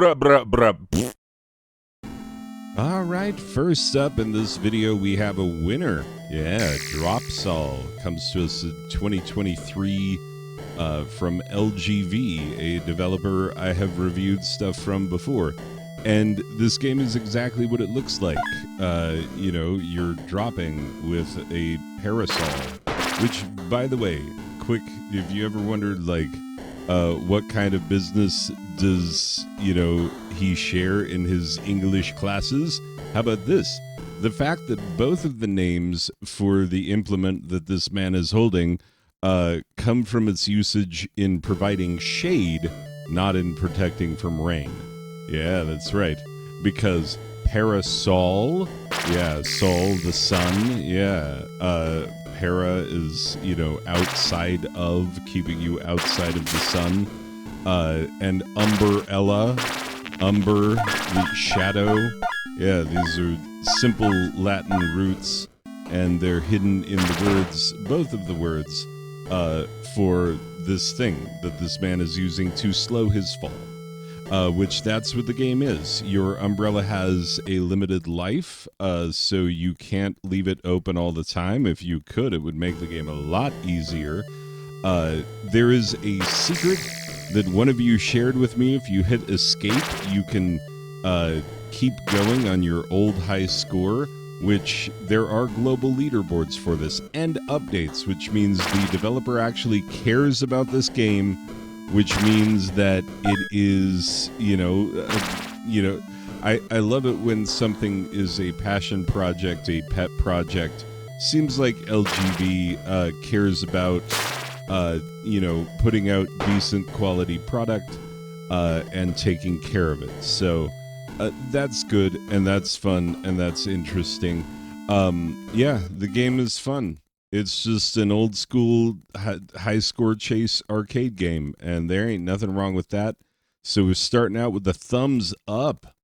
bruh, bruh, bruh. All right, first up in this video, we have a winner. Yeah, Dropsol comes to us in 2023 from LGV, a developer I have reviewed stuff from before. And this game is exactly what it looks like. You know, you're dropping with a parasol, which, by the way, quick, if you ever wondered, like, what kind of business does, you know, he share in his English classes? How about this? The fact that both of the names for the implement that this man is holding come from its usage in providing shade, not in protecting from rain. Yeah, that's right. Because parasol, yeah, sol, the sun, yeah, para is, you know, outside of, keeping you outside of the sun, and umbrella, the shadow, yeah, these are simple Latin roots, and they're hidden in the words, both of the words, for this thing that this man is using to slow his fall. Which that's what the game is. Your umbrella has a limited life, so you can't leave it open all the time. If you could, it would make the game a lot easier. There is a secret that one of you shared with me. If you hit escape, you can keep going on your old high score, which there are global leaderboards for this, and updates, which means the developer actually cares about this game, which means that it is, you know, I love it when something is a passion project, a pet project. Seems like LGV cares about, you know, putting out decent quality product and taking care of it. So that's good, and that's fun, and that's interesting. Yeah, the game is fun. It's just an old school high score chase arcade game, and there ain't nothing wrong with that. So we're starting out with the thumbs up,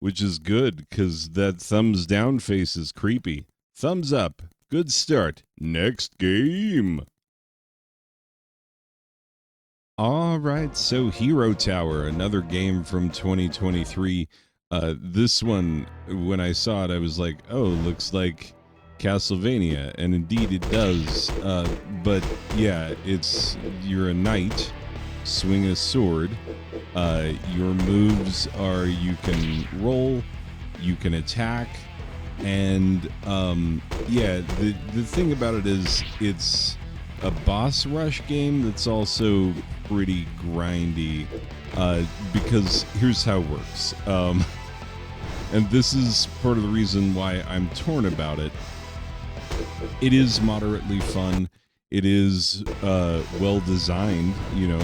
which is good because that thumbs down face is creepy. Thumbs up. Good start. Next game. All right, so Hero Tower, another game from 2023. This one, when I saw it, I was like, oh, looks like Castlevania, and indeed it does, but yeah, you're a knight, swing a sword, your moves are you can roll, you can attack, and yeah, the thing about it is it's a boss rush game that's also pretty grindy, because here's how it works, and this is part of the reason why I'm torn about it. It is moderately fun. It is well designed, you know.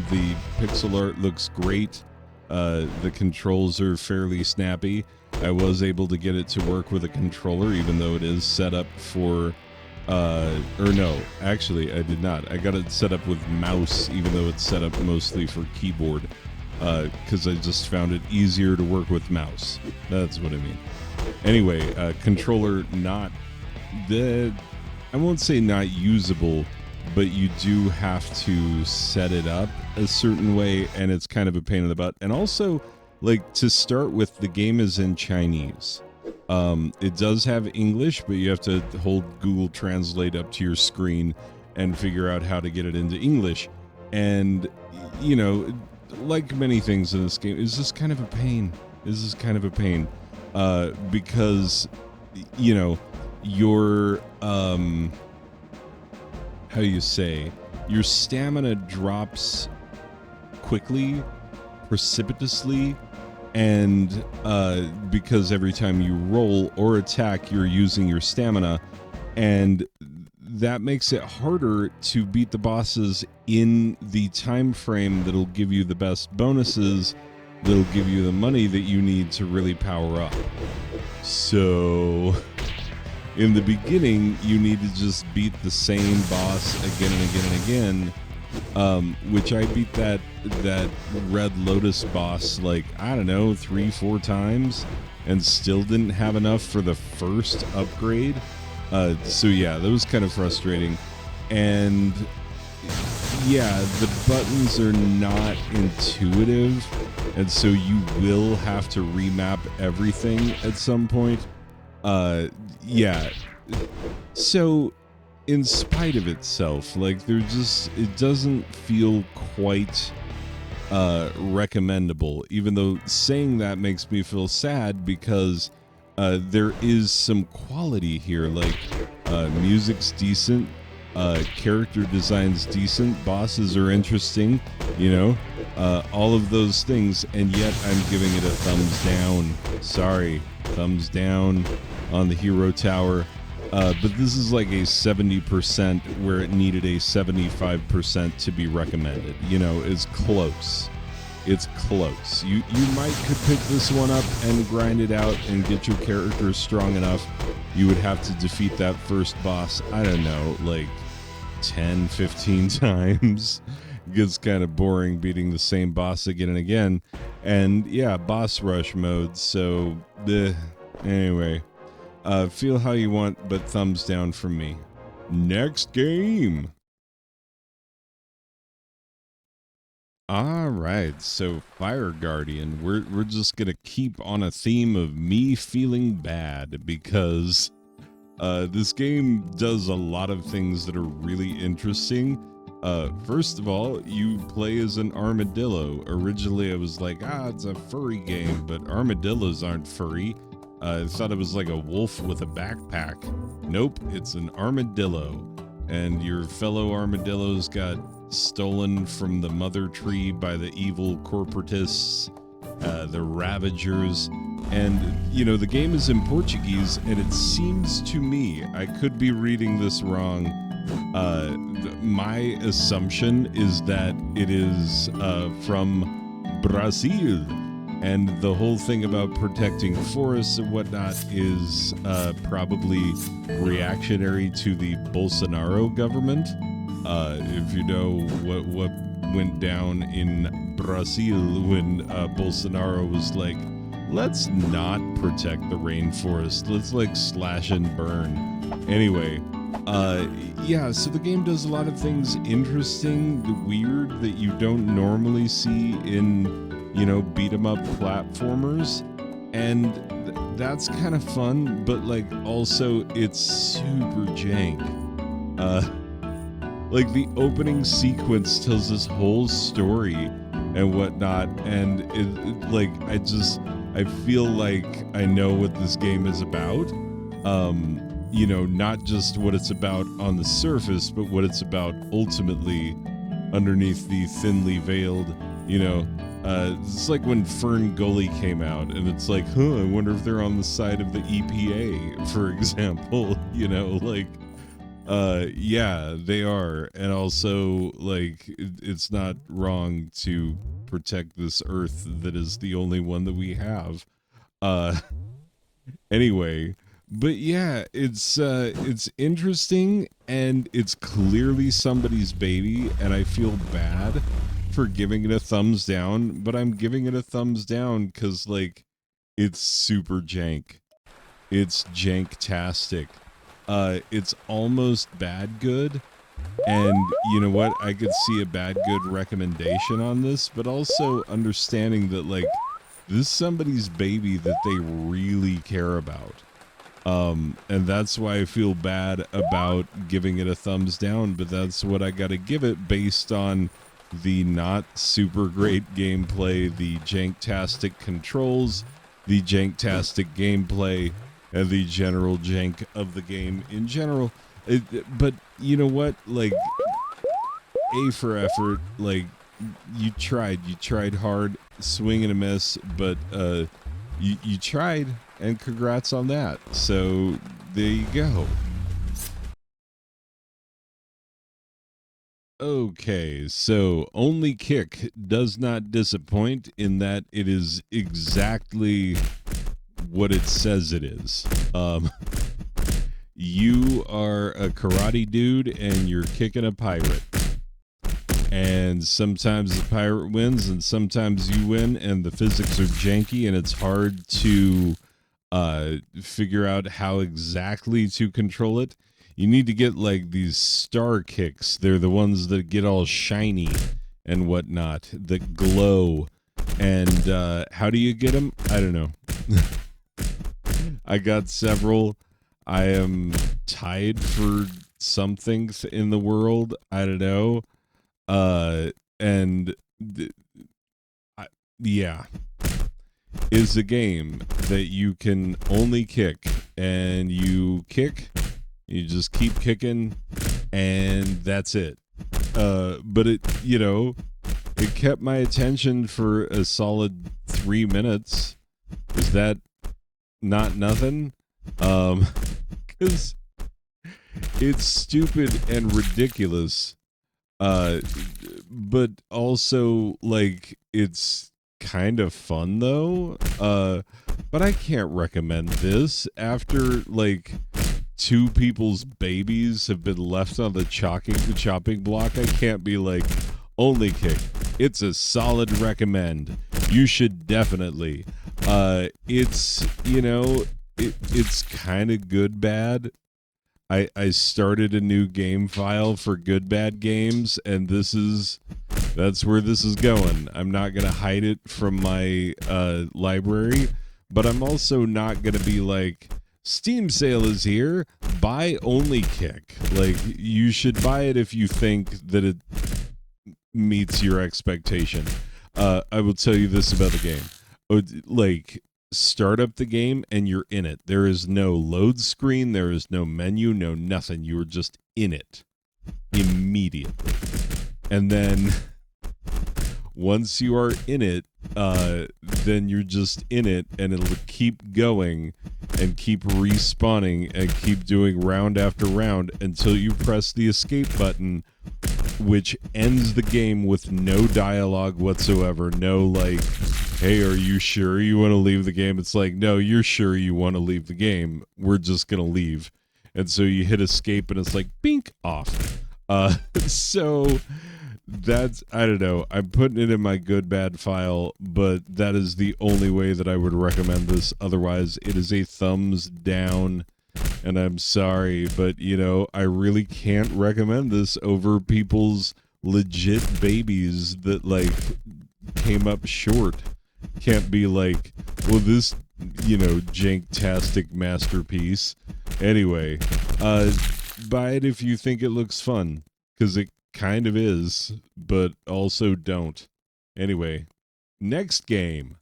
The pixel art looks great. The controls are fairly snappy. I was able to get it to work with a controller, even though it is set up for... or no, actually, I did not. I got it set up with mouse, even though it's set up mostly for keyboard, because I just found it easier to work with mouse. That's what I mean. Anyway, controller not... I won't say not usable, but you do have to set it up a certain way, and it's kind of a pain in the butt. And also, like, to start with, the game is in Chinese. It does have English, but you have to hold Google Translate up to your screen and figure out how to get it into English. And, you know, like many things in this game, it's just kind of a pain. This is kind of a pain. Because, you know, your how you say, your stamina drops quickly, precipitously, and because every time you roll or attack, you're using your stamina, and that makes it harder to beat the bosses in the time frame that'll give you the best bonuses, that'll give you the money that you need to really power up. So in the beginning, you need to just beat the same boss again and again and again, which I beat that Red Lotus boss, like, I don't know, 3-4 times, and still didn't have enough for the first upgrade. So yeah, that was kind of frustrating. And yeah, the buttons are not intuitive, and so you will have to remap everything at some point. Yeah. So, in spite of itself, like it doesn't feel quite recommendable, even though saying that makes me feel sad because there is some quality here. Like music's decent, character design's decent, bosses are interesting, you know, all of those things, and yet I'm giving it a thumbs down. Sorry, thumbs down on the Hero Tower. But this is like a 70% where it needed a 75% to be recommended. You know, it's close. It's close. You might could pick this one up and grind it out and get your character strong enough. You would have to defeat that first boss, I don't know, like 10, 15 times. It gets kind of boring beating the same boss again and again. And yeah, boss rush mode, so anyway. Feel how you want, but thumbs down from me. Next game. All right, so Fire Guardian. We're just gonna keep on a theme of me feeling bad because this game does a lot of things that are really interesting. First of all, you play as an armadillo. Originally, I was like, it's a furry game, but armadillos aren't furry. I thought it was like a wolf with a backpack. Nope, it's an armadillo. And your fellow armadillos got stolen from the mother tree by the evil corporatists, the Ravagers. And, you know, the game is in Portuguese, and it seems to me, I could be reading this wrong, my assumption is that it is from Brazil. And the whole thing about protecting forests and whatnot is probably reactionary to the Bolsonaro government. If you know what went down in Brazil when Bolsonaro was like, let's not protect the rainforest. Let's like slash and burn. Anyway, yeah, so the game does a lot of things interesting, weird, that you don't normally see in, you know, beat 'em up platformers, and that's kind of fun, but like also it's super jank. Like the opening sequence tells this whole story and whatnot, and like I feel like I know what this game is about. You know, not just what it's about on the surface, but what it's about ultimately underneath the thinly veiled, you know. It's like when Fern Gully came out, and it's like, I wonder if they're on the side of the EPA, for example. You know, like, yeah, they are. And also, like, it's not wrong to protect this earth that is the only one that we have. Anyway, but yeah, it's interesting, and it's clearly somebody's baby, and I feel bad for giving it a thumbs down, but I'm giving it a thumbs down because, like, it's super jank. It's janktastic. It's almost bad good, and you know what? I could see a bad good recommendation on this, but also understanding that, like, this is somebody's baby that they really care about. And that's why I feel bad about giving it a thumbs down, but that's what I gotta give it based on the not super great gameplay, the janktastic controls, the janktastic gameplay, and the general jank of the game in general. But you know what? Like, A for effort. Like, you tried hard, swing and a miss, but you tried, and congrats on that. So there you go. Okay, so Only Kick does not disappoint in that it is exactly what it says it is. You are a karate dude and you're kicking a pirate. And sometimes the pirate wins and sometimes you win, and the physics are janky and it's hard to figure out how exactly to control it. You need to get like these star kicks. They're the ones that get all shiny and whatnot, that glow. And how do you get them? I don't know. I got several. I am tied for something in the world. I don't know. And yeah, is a game that you can only kick, and you kick, you just keep kicking, and that's it. But it, it kept my attention for a solid 3 minutes. Is that not nothing? Because it's stupid and ridiculous. But also, like, it's kind of fun, though. But I can't recommend this after, like, 2 people's babies have been left on the chopping block. I can't be like, only kick. It's a solid recommend. You should definitely. It's, it's kind of good bad. I started a new game file for good bad games, and that's where this is going. I'm not going to hide it from my library, but I'm also not going to be like, Steam sale is here, buy only kick. Like, you should buy it if you think that it meets your expectation. I will tell you this about the game. Like, start up the game and you're in it. There is no load screen, there is no menu, no nothing. You are just in it immediately. And then once you are in it, then you're just in it, and it'll keep going and keep respawning and keep doing round after round until you press the escape button, which ends the game with no dialogue whatsoever. No, like, hey, are you sure you want to leave the game? It's like, no, you're sure you want to leave the game. We're just going to leave. And so you hit escape, and it's like, bink, off. So that's, I don't know. I'm putting it in my good bad file, but that is the only way that I would recommend this. Otherwise, it is a thumbs down. And I'm sorry, but, I really can't recommend this over people's legit babies that, like, came up short. Can't be like, well, this, janktastic masterpiece. Anyway, buy it if you think it looks fun, because it kind of is, but also don't. Anyway, next game.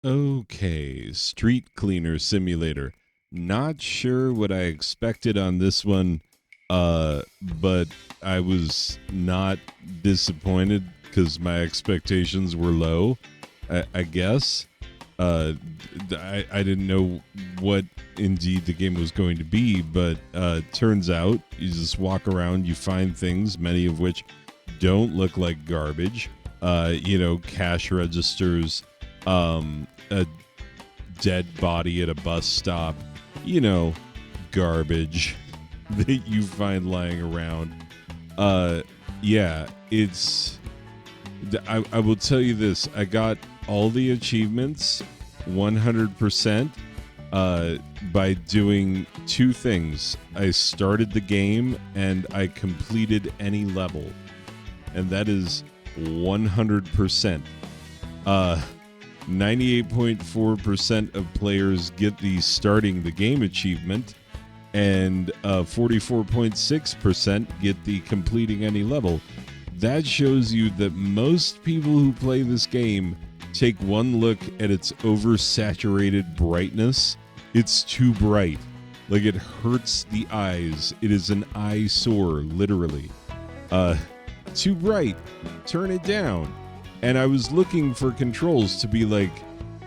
Okay, Street Cleaner Simulator. Not sure what I expected on this one, but I was not disappointed because my expectations were low, I guess. I didn't know what indeed the game was going to be, but turns out you just walk around, you find things, many of which don't look like garbage. Cash registers, a dead body at a bus stop, garbage that you find lying around. It's, I will tell you this, I got all the achievements 100% by doing 2 things. I started the game and I completed any level, and that is 100%. 98.4% of players get the starting the game achievement, and 44.6% get the completing any level. That shows you that most people who play this game take one look at its oversaturated brightness. It's too bright. Like, it hurts the eyes. It is an eyesore, literally. Too bright. Turn it down. And I was looking for controls to be like,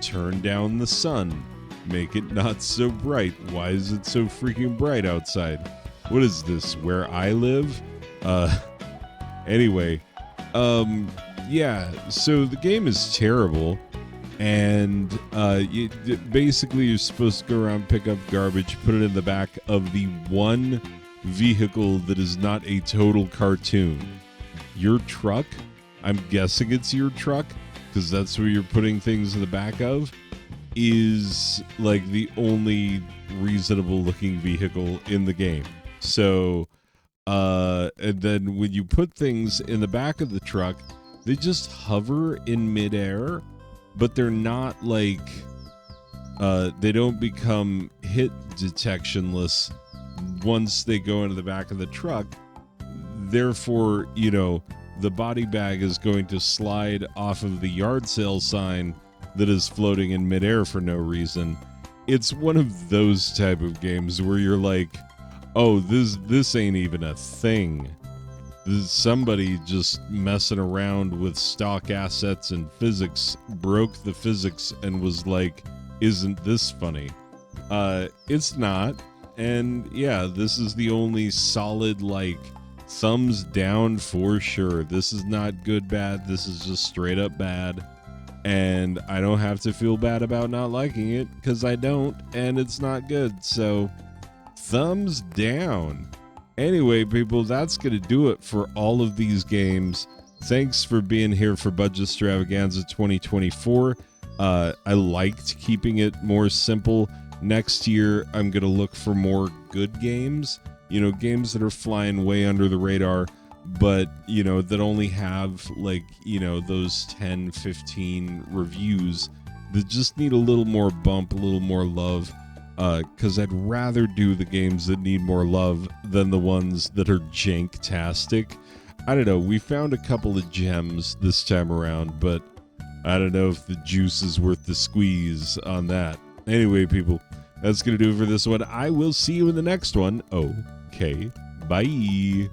turn down the sun, make it not so bright. Why is it so freaking bright outside? What is this, where I live? Anyway, so the game is terrible, and basically you're supposed to go around, pick up garbage, put it in the back of the one vehicle that is not a total cartoon. Your truck? I'm guessing it's your truck, because that's where you're putting things in the back of, is like the only reasonable looking vehicle in the game. So, and then when you put things in the back of the truck, they just hover in midair, but they're not like, they don't become hit detectionless once they go into the back of the truck. Therefore, you know, the body bag is going to slide off of the yard sale sign that is floating in midair for no reason. It's one of those type of games where you're like, oh, this ain't even a thing. Somebody just messing around with stock assets and physics broke the physics and was like, isn't this funny? It's not. And yeah, this is the only solid, like, thumbs down for sure. This is not good bad. This is just straight up bad. And I don't have to feel bad about not liking it, because I don't, and it's not good. So, thumbs down. Anyway, people, that's going to do it for all of these games. Thanks for being here for Budgetstravaganza 2024. I liked keeping it more simple. Next year, I'm going to look for more good games. You know, games that are flying way under the radar, but, you know, that only have, like, you know, those 10, 15 reviews that just need a little more bump, a little more love. Because I'd rather do the games that need more love than the ones that are jank-tastic. I don't know, we found a couple of gems this time around, but I don't know if the juice is worth the squeeze on that. Anyway, people, that's going to do it for this one. I will see you in the next one. Okay, bye.